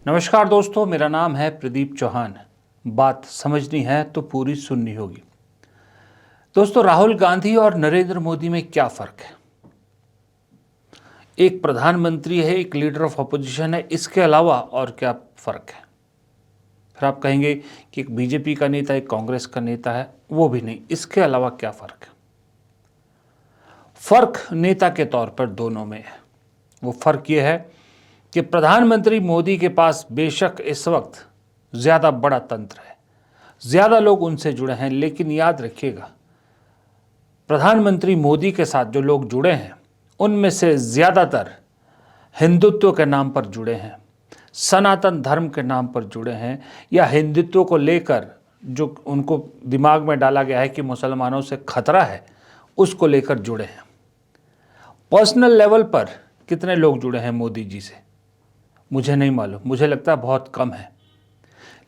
नमस्कार दोस्तों, मेरा नाम है प्रदीप चौहान। बात समझनी है तो पूरी सुननी होगी। दोस्तों, राहुल गांधी और नरेंद्र मोदी में क्या फ़र्क है? एक प्रधानमंत्री है, एक लीडर ऑफ अपोजिशन है, इसके अलावा और क्या फ़र्क है? फिर आप कहेंगे कि एक बीजेपी का नेता, एक कांग्रेस का नेता है, वो भी नहीं। इसके अलावा क्या फ़र्क है? फ़र्क नेता के तौर पर दोनों में है। वो फ़र्क ये है कि प्रधानमंत्री मोदी के पास बेशक इस वक्त ज़्यादा बड़ा तंत्र है, ज़्यादा लोग उनसे जुड़े हैं, लेकिन याद रखिएगा, प्रधानमंत्री मोदी के साथ जो लोग जुड़े हैं उनमें से ज़्यादातर हिंदुत्व के नाम पर जुड़े हैं, सनातन धर्म के नाम पर जुड़े हैं, या हिंदुत्व को लेकर जो उनको दिमाग में डाला गया है कि मुसलमानों से खतरा है, उसको लेकर जुड़े हैं। पर्सनल लेवल पर कितने लोग जुड़े हैं मोदी जी से मुझे नहीं मालूम, मुझे लगता है बहुत कम है।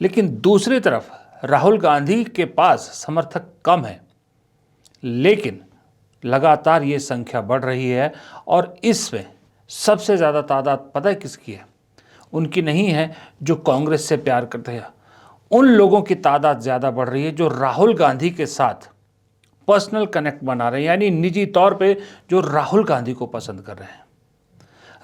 लेकिन दूसरी तरफ राहुल गांधी के पास समर्थक कम है, लेकिन लगातार ये संख्या बढ़ रही है और इसमें सबसे ज़्यादा तादाद पता है किसकी है? उनकी नहीं है जो कांग्रेस से प्यार करते हैं। उन लोगों की तादाद ज़्यादा बढ़ रही है जो राहुल गांधी के साथ पर्सनल कनेक्ट बना रहे हैं, यानी निजी तौर पे जो राहुल गांधी को पसंद कर रहे हैं।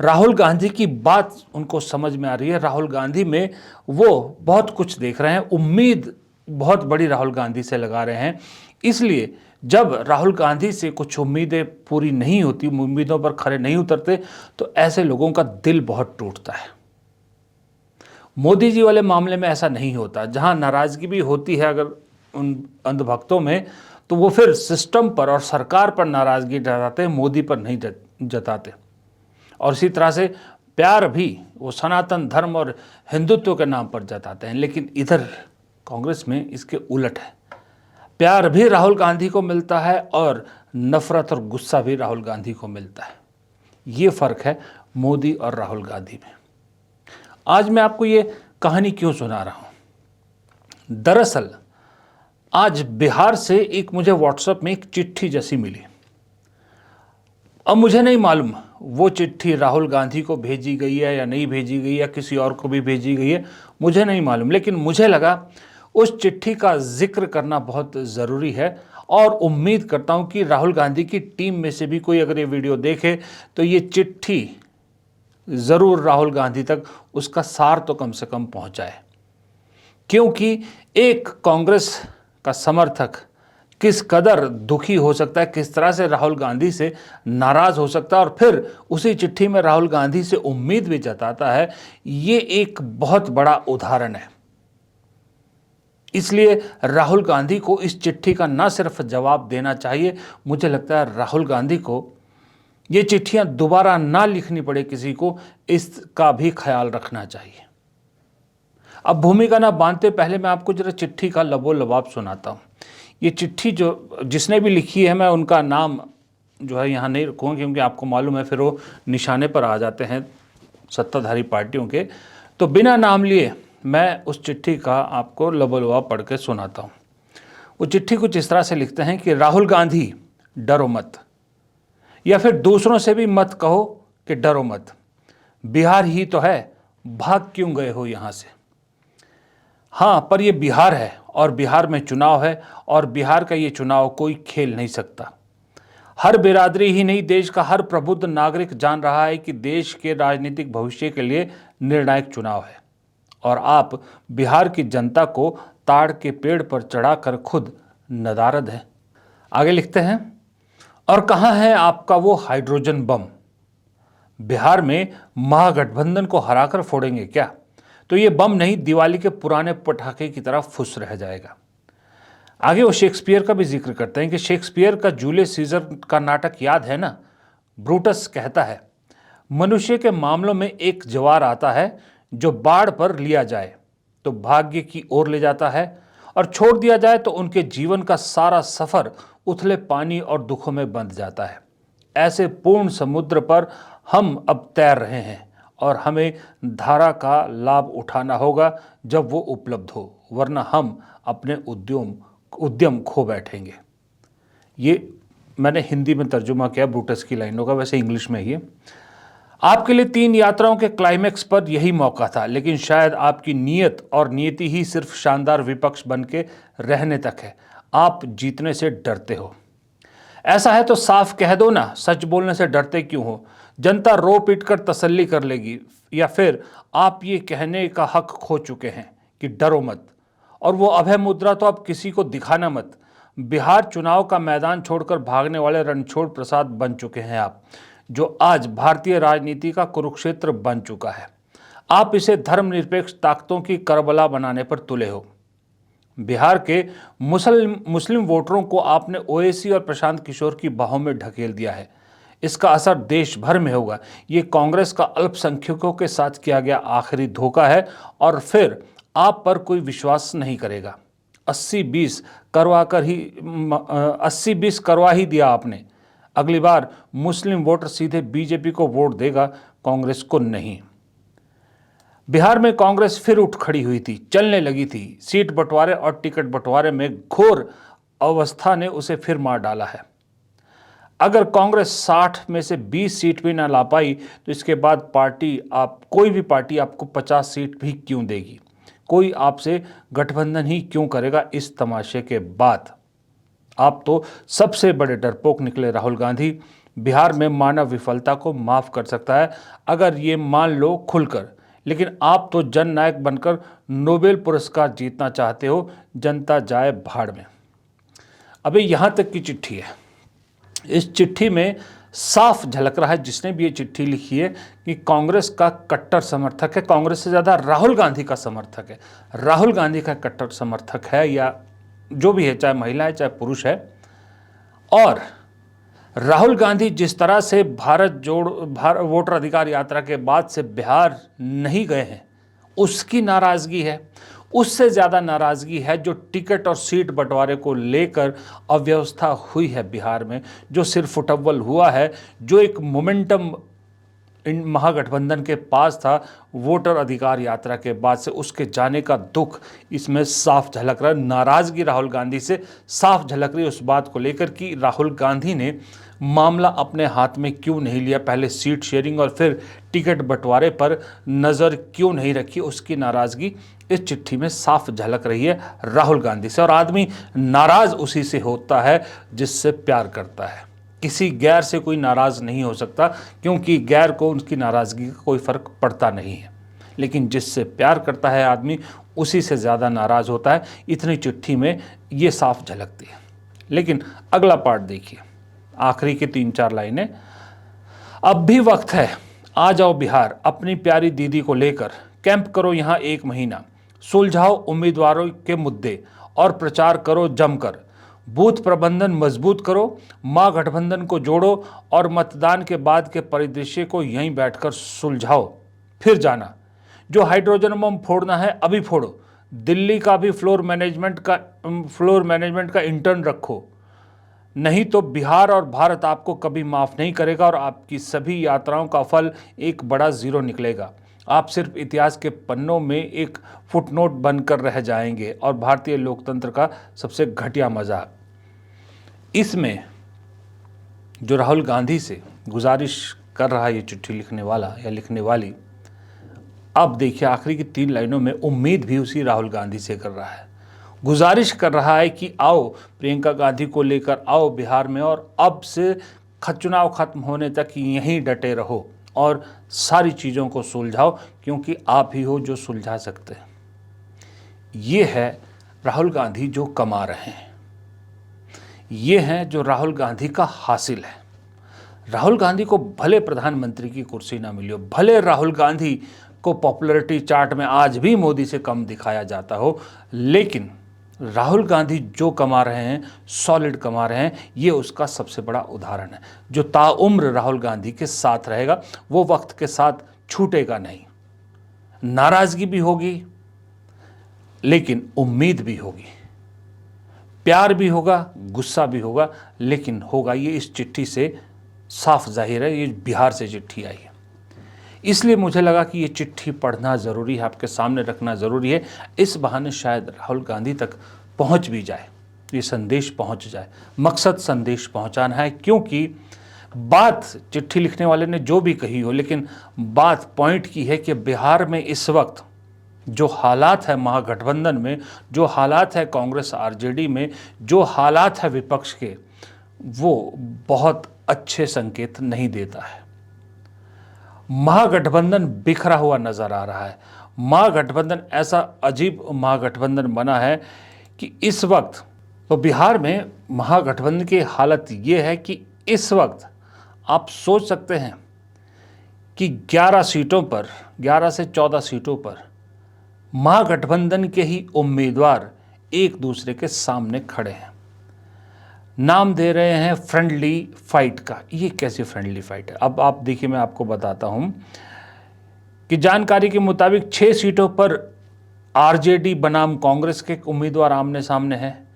राहुल गांधी की बात उनको समझ में आ रही है, राहुल गांधी में वो बहुत कुछ देख रहे हैं, उम्मीद बहुत बड़ी राहुल गांधी से लगा रहे हैं। इसलिए जब राहुल गांधी से कुछ उम्मीदें पूरी नहीं होती, उम्मीदों पर खरे नहीं उतरते, तो ऐसे लोगों का दिल बहुत टूटता है। मोदी जी वाले मामले में ऐसा नहीं होता। जहां नाराज़गी भी होती है अगर उन अंधभक्तों में, तो वो फिर सिस्टम पर और सरकार पर नाराज़गी जताते हैं, मोदी पर नहीं जताते। और इसी तरह से प्यार भी वो सनातन धर्म और हिंदुत्व के नाम पर जताते हैं। लेकिन इधर कांग्रेस में इसके उलट है। प्यार भी राहुल गांधी को मिलता है और नफरत और गुस्सा भी राहुल गांधी को मिलता है। ये फ़र्क है मोदी और राहुल गांधी में। आज मैं आपको ये कहानी क्यों सुना रहा हूँ? दरअसल आज बिहार से एक मुझे व्हाट्सएप में एक चिट्ठी जैसी मिली। अब मुझे नहीं मालूम वो चिट्ठी राहुल गांधी को भेजी गई है या नहीं भेजी गई है, किसी और को भी भेजी गई है, मुझे नहीं मालूम। लेकिन मुझे लगा उस चिट्ठी का जिक्र करना बहुत ज़रूरी है और उम्मीद करता हूं कि राहुल गांधी की टीम में से भी कोई अगर ये वीडियो देखे तो ये चिट्ठी ज़रूर राहुल गांधी तक उसका सार तो कम से कम पहुंचाए। क्योंकि एक कांग्रेस का समर्थक किस कदर दुखी हो सकता है, किस तरह से राहुल गांधी से नाराज़ हो सकता है और फिर उसी चिट्ठी में राहुल गांधी से उम्मीद भी जताता है, ये एक बहुत बड़ा उदाहरण है। इसलिए राहुल गांधी को इस चिट्ठी का न सिर्फ जवाब देना चाहिए, मुझे लगता है राहुल गांधी को ये चिट्ठियां दोबारा ना लिखनी पड़े किसी को, इसका भी ख्याल रखना चाहिए। अब भूमिका ना बांधते पहले मैं आपको जरा चिट्ठी का लबो लबाब सुनाता हूँ। ये चिट्ठी जो जिसने भी लिखी है, मैं उनका नाम जो है यहाँ नहीं रखूँगा, क्योंकि आपको मालूम है फिर वो निशाने पर आ जाते हैं सत्ताधारी पार्टियों के। तो बिना नाम लिए मैं उस चिट्ठी का आपको लबो लबाब पढ़ के सुनाता हूँ। वो चिट्ठी कुछ इस तरह से लिखते हैं कि राहुल गांधी, डरो मत, या फिर दूसरों से भी मत कहो कि डरो मत। बिहार ही तो है, भाग क्यों गए हो यहाँ से? हाँ, पर ये बिहार है और बिहार में चुनाव है और बिहार का ये चुनाव कोई खेल नहीं सकता। हर बिरादरी ही नहीं, देश का हर प्रबुद्ध नागरिक जान रहा है कि देश के राजनीतिक भविष्य के लिए निर्णायक चुनाव है और आप बिहार की जनता को ताड़ के पेड़ पर चढ़ाकर खुद नदारद हैं। आगे लिखते हैं, और कहाँ है आपका वो हाइड्रोजन बम? बिहार में महागठबंधन को हराकर फोड़ेंगे क्या? तो ये बम नहीं, दिवाली के पुराने पटाखे की तरह फुस रह जाएगा। आगे वो शेक्सपियर का भी जिक्र करते हैं कि शेक्सपियर का जूलियस सीजर का नाटक याद है ना? ब्रूटस कहता है, मनुष्य के मामलों में एक जवार आता है जो बाढ़ पर लिया जाए तो भाग्य की ओर ले जाता है और छोड़ दिया जाए तो उनके जीवन का सारा सफर उथले पानी और दुखों में बंध जाता है। ऐसे पूर्ण समुद्र पर हम अब तैर रहे हैं और हमें धारा का लाभ उठाना होगा जब वो उपलब्ध हो, वरना हम अपने उद्यम खो बैठेंगे। ये मैंने हिंदी में तर्जुमा किया ब्रूटस की लाइनों का, वैसे इंग्लिश में ही है। आपके लिए 3 यात्राओं के क्लाइमेक्स पर यही मौका था, लेकिन शायद आपकी नीयत और नीति ही सिर्फ शानदार विपक्ष बन के रहने तक है। आप जीतने से डरते हो। ऐसा है तो साफ कह दो ना, सच बोलने से डरते क्यों हो? जनता रो पीट कर तसल्ली कर लेगी, या फिर आप ये कहने का हक खो चुके हैं कि डरो मत, और वो अभय मुद्रा तो अब किसी को दिखाना मत। बिहार चुनाव का मैदान छोड़कर भागने वाले रणछोड़ प्रसाद बन चुके हैं आप, जो आज भारतीय राजनीति का कुरुक्षेत्र बन चुका है। आप इसे धर्मनिरपेक्ष ताकतों की करबला बनाने पर तुले हो। बिहार के मुस्लिम वोटरों को आपने ओवैसी और प्रशांत किशोर की बाहों में ढकेल दिया है। इसका असर देश भर में होगा। ये कांग्रेस का अल्पसंख्यकों के साथ किया गया आखिरी धोखा है, और फिर आप पर कोई विश्वास नहीं करेगा। 80-20 करवा ही दिया आपने। अगली बार मुस्लिम वोटर सीधे बीजेपी को वोट देगा, कांग्रेस को नहीं। बिहार में कांग्रेस फिर उठ खड़ी हुई थी, चलने लगी थी। सीट बंटवारे और टिकट बंटवारे में घोर अवस्था ने उसे फिर मार डाला है। अगर कांग्रेस 60 में से 20 सीट भी ना ला पाई तो इसके बाद कोई भी पार्टी आपको 50 सीट भी क्यों देगी? कोई आपसे गठबंधन ही क्यों करेगा? इस तमाशे के बाद आप तो सबसे बड़े डरपोक निकले राहुल गांधी। बिहार में मानव विफलता को माफ कर सकता है अगर ये मान लो खुलकर, लेकिन आप तो जननायक बनकर नोबेल पुरस्कार जीतना चाहते हो। जनता जाए भाड़ में। अबे यहाँ तक की चिट्ठी है। इस चिट्ठी में साफ झलक रहा है, जिसने भी ये चिट्ठी लिखी है, कि कांग्रेस का कट्टर समर्थक है। कांग्रेस से ज़्यादा राहुल गांधी का समर्थक है। राहुल गांधी का कट्टर समर्थक है, या जो भी है, चाहे महिला है चाहे पुरुष है। और राहुल गांधी जिस तरह से वोटर अधिकार यात्रा के बाद से बिहार नहीं गए हैं, उसकी नाराज़गी है। उससे ज़्यादा नाराज़गी है जो टिकट और सीट बंटवारे को लेकर अव्यवस्था हुई है बिहार में, जो सिर्फ फुटअव्वल हुआ है, जो एक मोमेंटम इन महागठबंधन के पास था वोटर अधिकार यात्रा के बाद से, उसके जाने का दुख इसमें साफ झलक रहा है। नाराज़गी राहुल गांधी से साफ झलक रही है उस बात को लेकर कि राहुल गांधी ने मामला अपने हाथ में क्यों नहीं लिया, पहले सीट शेयरिंग और फिर टिकट बंटवारे पर नज़र क्यों नहीं रखी। उसकी नाराज़गी इस चिट्ठी में साफ झलक रही है राहुल गांधी से। और आदमी नाराज़ उसी से होता है जिससे प्यार करता है। किसी गैर से कोई नाराज़ नहीं हो सकता, क्योंकि गैर को उनकी नाराज़गी का कोई फ़र्क पड़ता नहीं है। लेकिन जिससे प्यार करता है आदमी, उसी से ज़्यादा नाराज़ होता है। इतनी चिट्ठी में ये साफ झलकती है। लेकिन अगला पार्ट देखिए, आखिरी की 3-4 लाइनें। अब भी वक्त है, आ जाओ बिहार, अपनी प्यारी दीदी को लेकर कैंप करो यहाँ 1 महीना, सुलझाओ उम्मीदवारों के मुद्दे और प्रचार करो जमकर, बूथ प्रबंधन मजबूत करो, मां गठबंधन को जोड़ो और मतदान के बाद के परिदृश्य को यहीं बैठकर सुलझाओ, फिर जाना। जो हाइड्रोजन बम फोड़ना है अभी फोड़ो। दिल्ली का भी फ्लोर मैनेजमेंट का इंटर्न रखो, नहीं तो बिहार और भारत आपको कभी माफ़ नहीं करेगा और आपकी सभी यात्राओं का फल एक बड़ा ज़ीरो निकलेगा। आप सिर्फ इतिहास के पन्नों में एक फुटनोट बनकर रह जाएंगे और भारतीय लोकतंत्र का सबसे घटिया मजाक। इसमें जो राहुल गांधी से गुजारिश कर रहा है ये चिट्ठी लिखने वाला या लिखने वाली, अब देखिए आखिरी की 3 लाइनों में उम्मीद भी उसी राहुल गांधी से कर रहा है। गुजारिश कर रहा है कि आओ प्रियंका गांधी को लेकर आओ बिहार में, और अब से चुनाव खत्म होने तक यहीं डटे रहो और सारी चीज़ों को सुलझाओ, क्योंकि आप ही हो जो सुलझा सकते हैं। ये है राहुल गांधी जो कमा रहे हैं, ये है जो राहुल गांधी का हासिल है। राहुल गांधी को भले प्रधानमंत्री की कुर्सी ना मिली हो, भले राहुल गांधी को पॉपुलैरिटी चार्ट में आज भी मोदी से कम दिखाया जाता हो, लेकिन राहुल गांधी जो कमा रहे हैं, सॉलिड कमा रहे हैं। ये उसका सबसे बड़ा उदाहरण है। जो ताउम्र राहुल गांधी के साथ रहेगा वो वक्त के साथ छूटेगा नहीं। नाराजगी भी होगी, लेकिन उम्मीद भी होगी, प्यार भी होगा, गुस्सा भी होगा, लेकिन होगा। ये इस चिट्ठी से साफ जाहिर है। ये बिहार से चिट्ठी आई है, इसलिए मुझे लगा कि ये चिट्ठी पढ़ना ज़रूरी है, आपके सामने रखना ज़रूरी है। इस बहाने शायद राहुल गांधी तक पहुंच भी जाए, ये संदेश पहुंच जाए। मकसद संदेश पहुंचाना है, क्योंकि बात चिट्ठी लिखने वाले ने जो भी कही हो, लेकिन बात पॉइंट की है कि बिहार में इस वक्त जो हालात है महागठबंधन में, जो हालात है कांग्रेस आरजेडी में, जो हालात है विपक्ष के, वो बहुत अच्छे संकेत नहीं देता है। महागठबंधन बिखरा हुआ नजर आ रहा है। महागठबंधन ऐसा अजीब महागठबंधन बना है कि इस वक्त तो बिहार में महागठबंधन की हालत ये है कि इस वक्त आप सोच सकते हैं कि 11 सीटों पर, 11 से 14 सीटों पर महागठबंधन के ही उम्मीदवार एक दूसरे के सामने खड़े हैं। नाम दे रहे हैं फ्रेंडली फाइट का। ये कैसी फ्रेंडली फाइट है? अब आप देखिए, मैं आपको बताता हूं कि जानकारी के मुताबिक 6 सीटों पर आरजेडी बनाम कांग्रेस के उम्मीदवार आमने सामने हैं,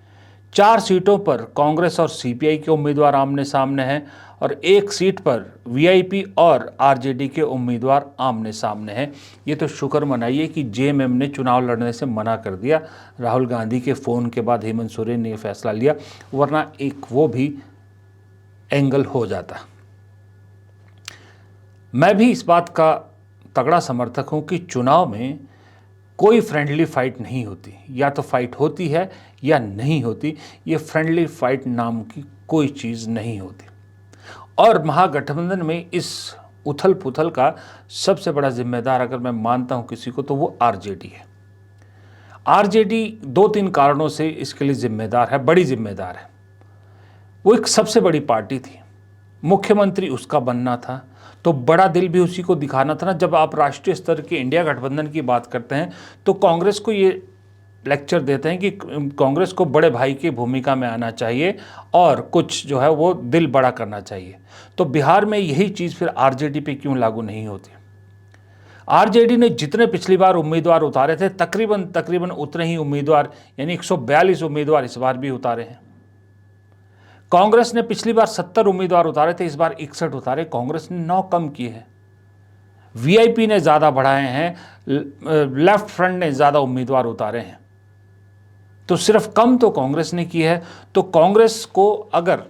4 सीटों पर कांग्रेस और सीपीआई के उम्मीदवार आमने सामने हैं, और 1 सीट पर वीआईपी और आरजेडी के उम्मीदवार आमने सामने हैं। ये तो शुक्र मनाइए कि जेएमएम ने चुनाव लड़ने से मना कर दिया। राहुल गांधी के फ़ोन के बाद हेमंत सोरेन ने यह फैसला लिया, वरना एक वो भी एंगल हो जाता। मैं भी इस बात का तगड़ा समर्थक हूं कि चुनाव में कोई फ्रेंडली फाइट नहीं होती। या तो फाइट होती है या नहीं होती। ये फ्रेंडली फाइट नाम की कोई चीज़ नहीं होती। और महागठबंधन में इस उथल पुथल का सबसे बड़ा जिम्मेदार अगर मैं मानता हूं किसी को, तो वो आरजेडी है। आरजेडी 2-3 कारणों से इसके लिए जिम्मेदार है, बड़ी जिम्मेदार है। वो एक सबसे बड़ी पार्टी थी, मुख्यमंत्री उसका बनना था, तो बड़ा दिल भी उसी को दिखाना था ना। जब आप राष्ट्रीय स्तर के इंडिया गठबंधन की बात करते हैं तो कांग्रेस को ये लेक्चर देते हैं कि कांग्रेस को बड़े भाई की भूमिका में आना चाहिए और कुछ जो है वो दिल बड़ा करना चाहिए। तो बिहार में यही चीज़ फिर आरजेडी पे क्यों लागू नहीं होती? आरजेडी ने जितने पिछली बार उम्मीदवार उतारे थे, तकरीबन उतने ही उम्मीदवार, यानी 142 उम्मीदवार इस बार भी उतारे हैं। कांग्रेस ने पिछली बार 70 उम्मीदवार उतारे थे, इस बार 61 उतारे। कांग्रेस ने 9 कम किए हैं। वीआईपी ने ज़्यादा बढ़ाए हैं, लेफ्ट फ्रंट ने ज़्यादा उम्मीदवार उतारे हैं। तो सिर्फ कम तो कांग्रेस ने की है। तो कांग्रेस को अगर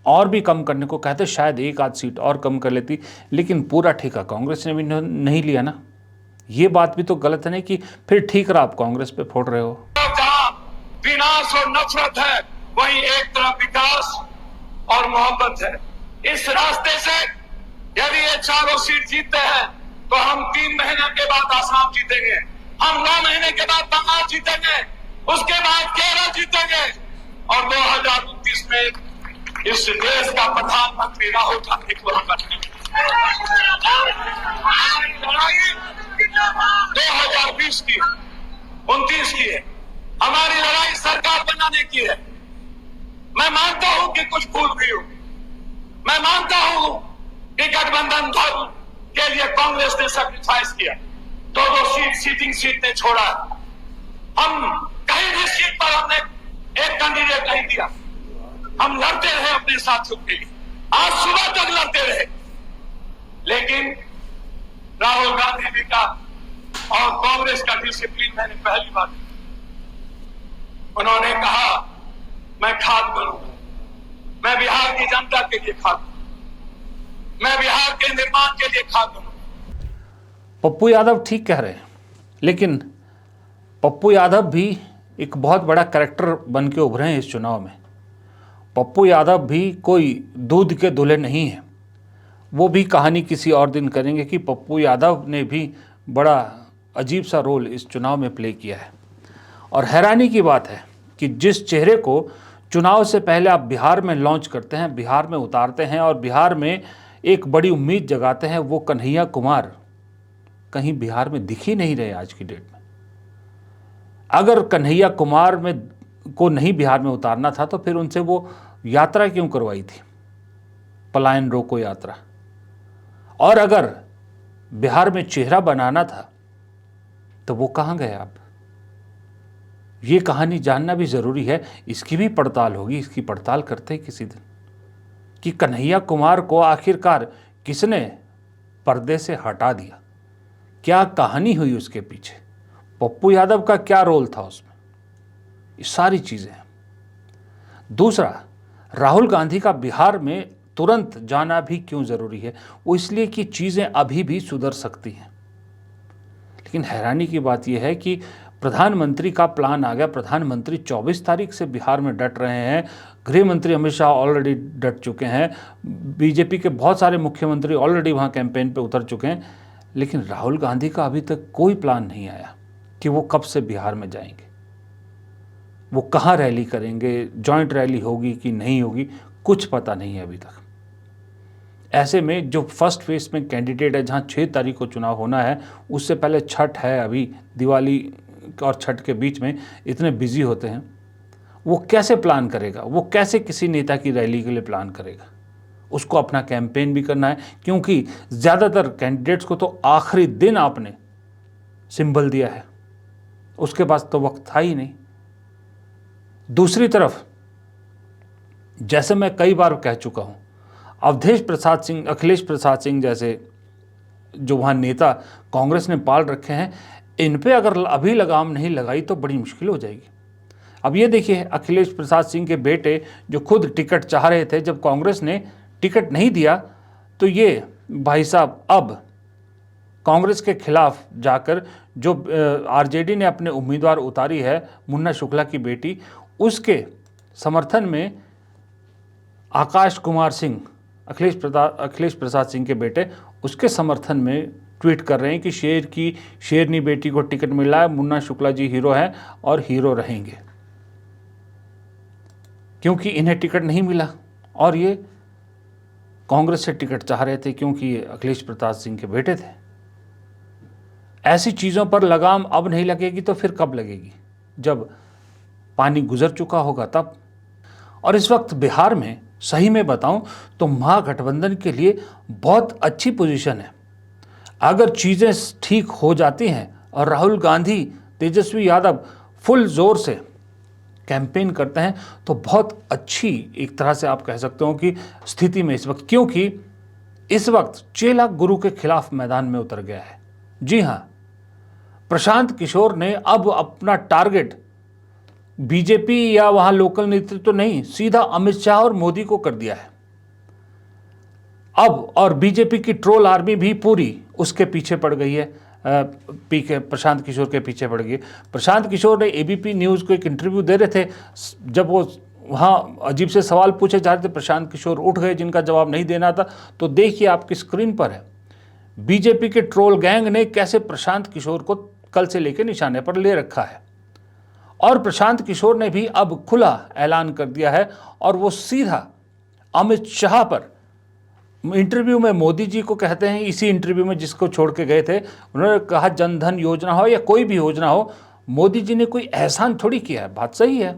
और भी कम करने को कहते, शायद 1-8 सीट और कम कर लेती, लेकिन पूरा ठेका कांग्रेस ने भी नहीं लिया ना। ये बात भी तो गलत है ना कि फिर ठीक रहा, आप कांग्रेस पे फोड़ रहे हो। जहां विनाश और नफरत है, वहीं एक तरफ विकास और मोहब्बत है। इस रास्ते से यदि ये चारों सीट जीतते हैं तो हम 3 महीने के बाद आसाम जीतेंगे, हम 9 महीने के बाद बंगाल जीतेंगे, उसके बाद केरल जीतेंगे, और 2029 में इस देश का प्रधानमंत्री राहुल गांधी को हम बनेंगे। 2020 की, 29 की है, हमारी लड़ाई सरकार बनाने की है। मैं मानता हूं कि कुछ भूल गई हूं, मैं मानता हूं कि गठबंधन धर्म के लिए कांग्रेस ने सैक्रिफाइस किया, 2-2 सीटिंग सीट ने छोड़ा। हम कहीं भी सीट पर हमने एक कैंडिडेट नहीं दिया, हम लड़ते रहे अपने साथियों के लिए, आज सुबह तक लड़ते रहे। लेकिन राहुल गांधी जी का और कांग्रेस का डिसिप्लिन मैंने पहली बार देखा। उन्होंने कहा मैं खाद बनूंगा, मैं बिहार की जनता के लिए खाद, मैं बिहार के निर्माण के लिए खाद बनूंगा। पप्पू यादव ठीक कह रहे हैं, लेकिन पप्पू यादव भी एक बहुत बड़ा कैरेक्टर बन के उभरे हैं इस चुनाव में। पप्पू यादव भी कोई दूध के दूल्हे नहीं हैं। वो भी कहानी किसी और दिन करेंगे कि पप्पू यादव ने भी बड़ा अजीब सा रोल इस चुनाव में प्ले किया है। और हैरानी की बात है कि जिस चेहरे को चुनाव से पहले आप बिहार में लॉन्च करते हैं, बिहार में उतारते हैं और बिहार में एक बड़ी उम्मीद जगाते हैं, वो कन्हैया कुमार कहीं बिहार में दिख ही नहीं रहे आज की डेट में। अगर कन्हैया कुमार में को नहीं बिहार में उतारना था तो फिर उनसे वो यात्रा क्यों करवाई थी, पलायन रोको यात्रा? और अगर बिहार में चेहरा बनाना था तो वो कहाँ गए आप? ये कहानी जानना भी ज़रूरी है। इसकी भी पड़ताल होगी, इसकी पड़ताल करते हैं किसी दिन कि कन्हैया कुमार को आखिरकार किसने पर्दे से हटा दिया, क्या कहानी हुई उसके पीछे, पप्पू यादव का क्या रोल था उसमें, ये सारी चीज़ें हैं। दूसरा, राहुल गांधी का बिहार में तुरंत जाना भी क्यों ज़रूरी है? वो इसलिए कि चीज़ें अभी भी सुधर सकती हैं। लेकिन हैरानी की बात यह है कि प्रधानमंत्री का प्लान आ गया। प्रधानमंत्री 24 तारीख से बिहार में डट रहे हैं। गृह मंत्री अमित शाह ऑलरेडी डट चुके हैं। बीजेपी के बहुत सारे मुख्यमंत्री ऑलरेडी वहाँ कैंपेन पे उतर चुके हैं। लेकिन राहुल गांधी का अभी तक कोई प्लान नहीं आया कि वो कब से बिहार में जाएंगे, वो कहाँ रैली करेंगे, जॉइंट रैली होगी कि नहीं होगी, कुछ पता नहीं है अभी तक। ऐसे में जो फर्स्ट फेज में कैंडिडेट है, जहाँ 6 तारीख को चुनाव होना है, उससे पहले छठ है, अभी दिवाली और छठ के बीच में इतने बिजी होते हैं, वो कैसे प्लान करेगा? वो कैसे किसी नेता की रैली के लिए प्लान करेगा? उसको अपना कैंपेन भी करना है, क्योंकि ज़्यादातर कैंडिडेट्स को तो आखिरी दिन आपने सिंबल दिया है, उसके पास तो वक्त था ही नहीं। दूसरी तरफ, जैसे मैं कई बार कह चुका हूँ, अवधेश प्रसाद सिंह, अखिलेश प्रसाद सिंह जैसे जो वहाँ नेता कांग्रेस ने पाल रखे हैं, इन पे अगर अभी लगाम नहीं लगाई तो बड़ी मुश्किल हो जाएगी। अब ये देखिए, अखिलेश प्रसाद सिंह के बेटे जो खुद टिकट चाह रहे थे, जब कांग्रेस ने टिकट नहीं दिया तो ये भाई साहब अब कांग्रेस के खिलाफ जाकर जो आरजेडी ने अपने उम्मीदवार उतारी है, मुन्ना शुक्ला की बेटी, उसके समर्थन में आकाश कुमार सिंह, अखिलेश प्रसाद सिंह के बेटे, उसके समर्थन में ट्वीट कर रहे हैं कि शेरनी बेटी को टिकट मिला है, मुन्ना शुक्ला जी हीरो हैं और हीरो रहेंगे, क्योंकि इन्हें टिकट नहीं मिला और ये कांग्रेस से टिकट चाह रहे थे क्योंकि ये अखिलेश प्रसाद सिंह के बेटे थे। ऐसी चीज़ों पर लगाम अब नहीं लगेगी तो फिर कब लगेगी? जब पानी गुजर चुका होगा तब। और इस वक्त बिहार में सही में बताऊं तो महागठबंधन के लिए बहुत अच्छी पोजीशन है। अगर चीज़ें ठीक हो जाती हैं और राहुल गांधी, तेजस्वी यादव फुल जोर से कैंपेन करते हैं तो बहुत अच्छी, एक तरह से आप कह सकते हो कि स्थिति में इस वक्त, क्योंकि इस वक्त चेला गुरु के खिलाफ मैदान में उतर गया है। जी हाँ, प्रशांत किशोर ने अब अपना टारगेट बीजेपी या वहां लोकल नेतृत्व तो नहीं, सीधा अमित शाह और मोदी को कर दिया है अब। और बीजेपी की ट्रोल आर्मी भी पूरी उसके पीछे पड़ गई है, प्रशांत किशोर के पीछे पड़ गई। प्रशांत किशोर ने एबीपी न्यूज़ को एक इंटरव्यू दे रहे थे, जब वो वहाँ अजीब से सवाल पूछे जा रहे थे, प्रशांत किशोर उठ गए जिनका जवाब नहीं देना था। तो देखिए आपकी स्क्रीन पर है, बीजेपी के ट्रोल गैंग ने कैसे प्रशांत किशोर को कल से लेकर निशाने पर ले रखा है। और प्रशांत किशोर ने भी अब खुला ऐलान कर दिया है और वो सीधा अमित शाह पर इंटरव्यू में मोदी जी को कहते हैं, इसी इंटरव्यू में जिसको छोड़ के गए थे, उन्होंने कहा जनधन योजना हो या कोई भी योजना हो, मोदी जी ने कोई एहसान थोड़ी किया है। बात सही है,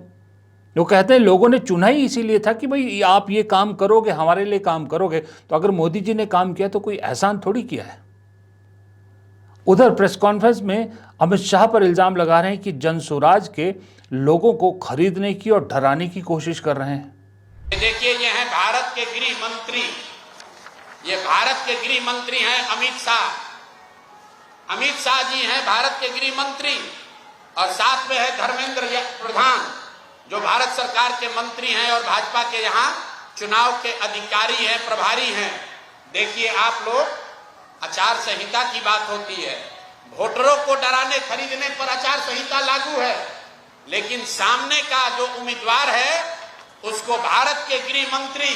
वो कहते हैं लोगों ने चुना ही इसीलिए था कि भाई आप ये काम करोगे, हमारे लिए काम करोगे, तो अगर मोदी जी ने काम किया तो कोई एहसान थोड़ी किया है। उधर प्रेस कॉन्फ्रेंस में अमित शाह पर इल्जाम लगा रहे हैं कि जनसुराज के लोगों को खरीदने की और डराने की कोशिश कर रहे हैं। देखिए, ये हैं भारत के गृह मंत्री, ये भारत के गृह मंत्री हैं अमित शाह। अमित शाह जी हैं भारत के गृह मंत्री और साथ में है धर्मेंद्र प्रधान, जो भारत सरकार के मंत्री हैं और भाजपा के यहाँ चुनाव के अधिकारी हैं, प्रभारी हैं। देखिए आप लोग, आचार संहिता की बात होती है, वोटरों को डराने खरीदने पर आचार संहिता लागू है, लेकिन सामने का जो उम्मीदवार है उसको भारत के गृह मंत्री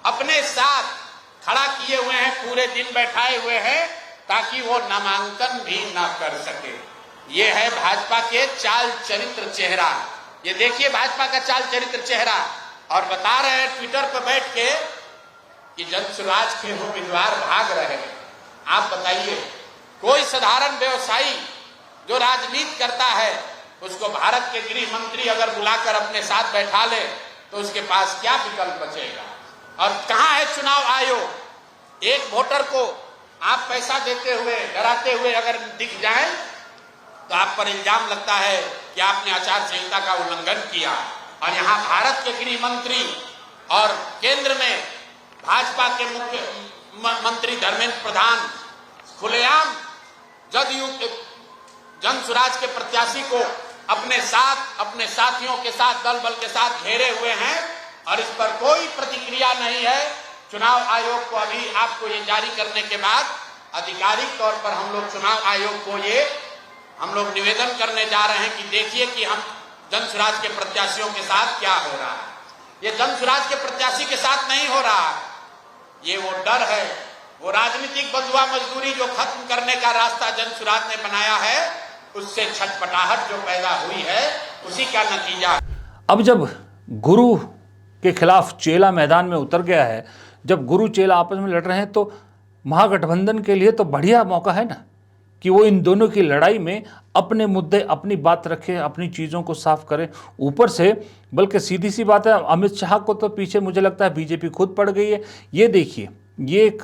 अपने साथ खड़ा किए हुए हैं, पूरे दिन बैठाए हुए हैं ताकि वो नामांकन भी ना कर सके। ये है भाजपा के चाल चरित्र चेहरा। ये देखिए भाजपा का चाल चरित्र चेहरा, और बता रहे हैं ट्विटर पर बैठ के कि जनसुराज के उम्मीदवार भाग रहे हैं। आप बताइए, कोई साधारण व्यवसायी जो राजनीति करता है उसको भारत के गृह मंत्री अगर बुलाकर अपने साथ बैठा ले तो उसके पास क्या विकल्प बचेगा? और कहां है चुनाव आयोग? एक वोटर को आप पैसा देते हुए, डराते हुए अगर दिख जाए तो आप पर इल्जाम लगता है कि आपने आचार संहिता का उल्लंघन किया। और यहां भारत के गृह मंत्री और केंद्र में भाजपा के मुख्य मंत्री धर्मेंद्र प्रधान खुलेआम जदयू के जनसुराज के प्रत्याशी को अपने साथ, अपने साथियों के साथ, दल बल के साथ घेरे हुए हैं और इस पर कोई प्रतिक्रिया नहीं है, चुनाव आयोग को अभी आपको ये जारी करने के बाद आधिकारिक तौर पर हम लोग चुनाव आयोग को ये हम लोग निवेदन करने जा रहे हैं कि देखिए कि हम जन स्वराज के प्रत्याशियों के साथ क्या हो रहा है। ये जन स्वराज के प्रत्याशी के साथ नहीं हो रहा, ये वो डर है, वो राजनीतिक बंधुआ मजदूरी जो खत्म करने का रास्ता जन स्वराज ने बनाया है, उससे छटपटाहट जो पैदा हुई है उसी का नतीजा। अब जब गुरु के खिलाफ चेला मैदान में उतर गया है, जब गुरु चेला आपस में लड़ रहे हैं, तो महागठबंधन के लिए तो बढ़िया मौका है ना कि वो इन दोनों की लड़ाई में अपने मुद्दे, अपनी बात रखे, अपनी चीज़ों को साफ करें। ऊपर से बल्कि सीधी सी बात है, अमित शाह को तो पीछे मुझे लगता है बीजेपी खुद पड़ गई है। ये देखिए, ये एक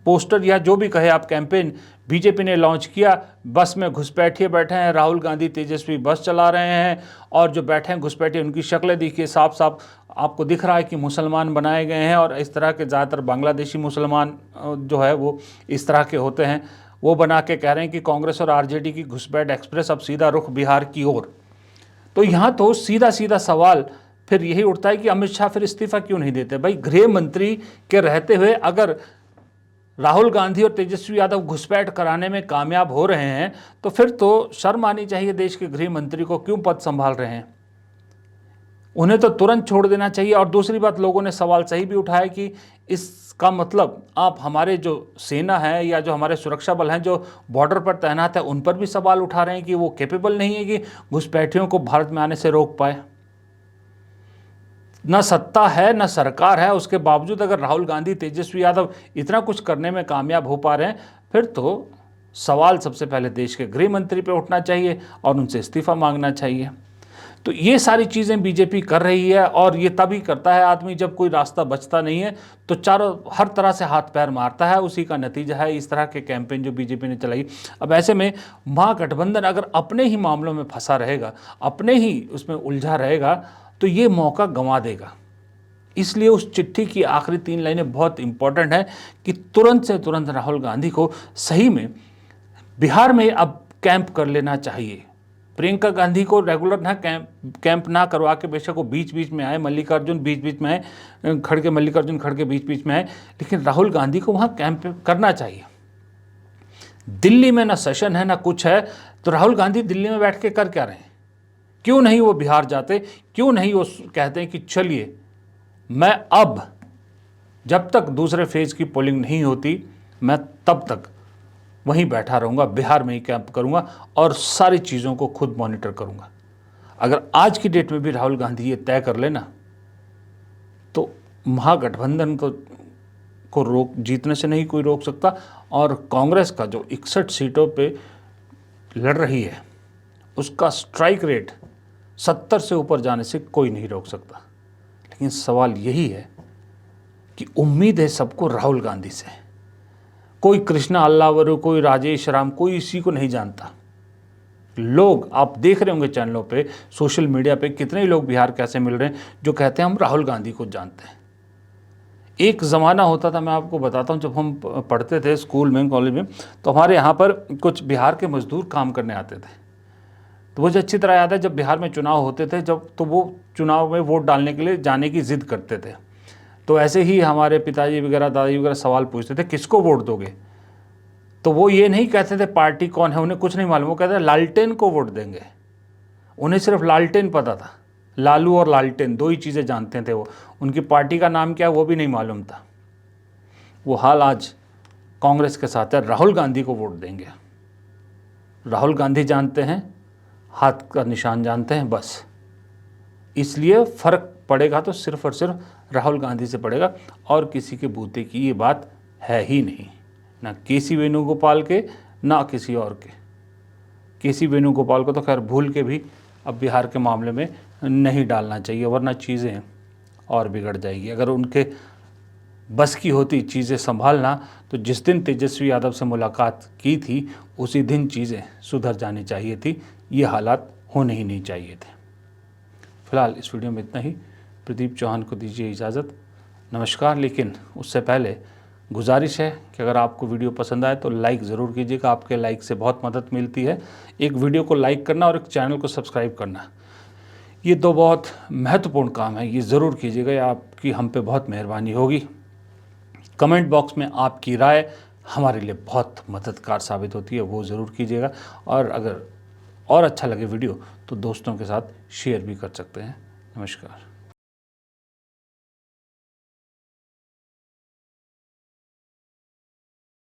पोस्टर या जो भी कहे आप, कैंपेन बीजेपी ने लॉन्च किया। बस में घुसपैठिए बैठे हैं, राहुल गांधी तेजस्वी बस चला रहे हैं, और जो बैठे हैं घुसपैठिए उनकी शक्लें देखिए, साफ साफ आपको दिख रहा है कि मुसलमान बनाए गए हैं। और इस तरह के ज़्यादातर बांग्लादेशी मुसलमान जो है वो इस तरह के होते हैं। वो बना के कह रहे हैं कि कांग्रेस और आरजेडी की घुसपैठ एक्सप्रेस अब सीधा रुख बिहार की ओर। तो यहाँ तो सीधा सीधा सवाल फिर यही उठता है कि अमित शाह फिर इस्तीफा क्यों नहीं देते। भाई, गृह मंत्री के रहते हुए अगर राहुल गांधी और तेजस्वी यादव घुसपैठ कराने में कामयाब हो रहे हैं, तो फिर तो शर्म आनी चाहिए देश के गृह मंत्री को, क्यों पद संभाल रहे हैं। उन्हें तो तुरंत छोड़ देना चाहिए। और दूसरी बात, लोगों ने सवाल सही भी उठाया कि इसका मतलब आप हमारे जो सेना है या जो हमारे सुरक्षा बल हैं जो बॉर्डर पर तैनात है, उन पर भी सवाल उठा रहे हैं कि वो कैपेबल नहीं है कि घुसपैठियों को भारत में आने से रोक पाए। न सत्ता है न सरकार है, उसके बावजूद अगर राहुल गांधी तेजस्वी यादव इतना कुछ करने में कामयाब हो पा रहे हैं, फिर तो सवाल सबसे पहले देश के गृह मंत्री पे उठना चाहिए और उनसे इस्तीफा मांगना चाहिए। तो ये सारी चीज़ें बीजेपी कर रही है, और ये तभी करता है आदमी जब कोई रास्ता बचता नहीं है तो चारों हर तरह से हाथ पैर मारता है। उसी का नतीजा है इस तरह के कैंपेन जो बीजेपी ने चलाई। अब ऐसे में महागठबंधन अगर अपने ही मामलों में फंसा रहेगा, अपने ही उसमें उलझा रहेगा, तो ये मौका गंवा देगा। इसलिए उस चिट्ठी की आखिरी 3 लाइनें बहुत इंपॉर्टेंट है कि तुरंत से तुरंत राहुल गांधी को सही में बिहार में अब कैंप कर लेना चाहिए। प्रियंका गांधी को रेगुलर ना कैंप ना करवा के बेशक वो बीच बीच में आए, मल्लिकार्जुन बीच बीच में आए, मल्लिकार्जुन खड़गे बीच बीच में आए, लेकिन राहुल गांधी को वहाँ कैंप करना चाहिए। दिल्ली में ना सेशन है ना कुछ है, तो राहुल गांधी दिल्ली में बैठ के कर क्या रहे हैं? क्यों नहीं वो बिहार जाते? क्यों नहीं वो कहते हैं कि चलिए मैं अब, जब तक दूसरे फेज की पोलिंग नहीं होती, मैं तब तक वहीं बैठा रहूँगा, बिहार में ही कैंप करूँगा और सारी चीज़ों को खुद मॉनिटर करूँगा। अगर आज की डेट में भी राहुल गांधी ये तय कर लेना, तो महागठबंधन को जीतने से नहीं कोई रोक सकता। और कांग्रेस का जो 61 सीटों पे लड़ रही है, उसका स्ट्राइक रेट 70 से ऊपर जाने से कोई नहीं रोक सकता। लेकिन सवाल यही है कि उम्मीद है सबको राहुल गांधी से। कोई कृष्णा अल्लावरू, कोई राजेश राम, कोई इसी को नहीं जानता। लोग आप देख रहे होंगे चैनलों पे, सोशल मीडिया पे, कितने लोग बिहार कैसे मिल रहे हैं जो कहते हैं हम राहुल गांधी को जानते हैं। एक ज़माना होता था, मैं आपको बताता हूँ, जब हम पढ़ते थे स्कूल में, कॉलेज में, तो हमारे यहाँ पर कुछ बिहार के मजदूर काम करने आते थे। तो मुझे अच्छी तरह याद है, जब बिहार में चुनाव होते थे, जब तो वो चुनाव में वोट डालने के लिए जाने की ज़िद करते थे। तो ऐसे ही हमारे पिताजी वगैरह, दादाजी वगैरह सवाल पूछते थे किसको वोट दोगे, तो वो ये नहीं कहते थे पार्टी कौन है, उन्हें कुछ नहीं मालूम, वो कहते थे लालटेन को वोट देंगे। उन्हें सिर्फ लालटेन पता था, लालू और लालटेन 2 ही चीज़ें जानते थे वो, उनकी पार्टी का नाम क्या है वो भी नहीं मालूम था। वो हाल आज कांग्रेस के साथ है, राहुल गांधी को वोट देंगे। राहुल गांधी जानते हैं, हाथ का निशान जानते हैं, बस। इसलिए फ़र्क पड़ेगा तो सिर्फ और सिर्फ राहुल गांधी से पड़ेगा, और किसी के बूते की ये बात है ही नहीं, ना केसी वेणुगोपाल के, ना किसी और के। केसी वेणुगोपाल को तो खैर भूल के भी अब बिहार के मामले में नहीं डालना चाहिए, वरना चीज़ें और बिगड़ जाएगी। अगर उनके बस की होती चीज़ें संभालना, तो जिस दिन तेजस्वी यादव से मुलाकात की थी उसी दिन चीज़ें सुधर जानी चाहिए थी। ये हालात होने ही नहीं चाहिए थे। फिलहाल इस वीडियो में इतना ही। प्रदीप चौहान को दीजिए इजाज़त, नमस्कार। लेकिन उससे पहले गुजारिश है कि अगर आपको वीडियो पसंद आए तो लाइक ज़रूर कीजिएगा, आपके लाइक से बहुत मदद मिलती है। एक वीडियो को लाइक करना और एक चैनल को सब्सक्राइब करना, ये 2 बहुत महत्वपूर्ण काम है, ये ज़रूर कीजिएगा, आपकी हम पे बहुत मेहरबानी होगी। कमेंट बॉक्स में आपकी राय हमारे लिए बहुत मददगार साबित होती है, वो ज़रूर कीजिएगा। और अगर और अच्छा लगे वीडियो तो दोस्तों के साथ शेयर भी कर सकते हैं। नमस्कार।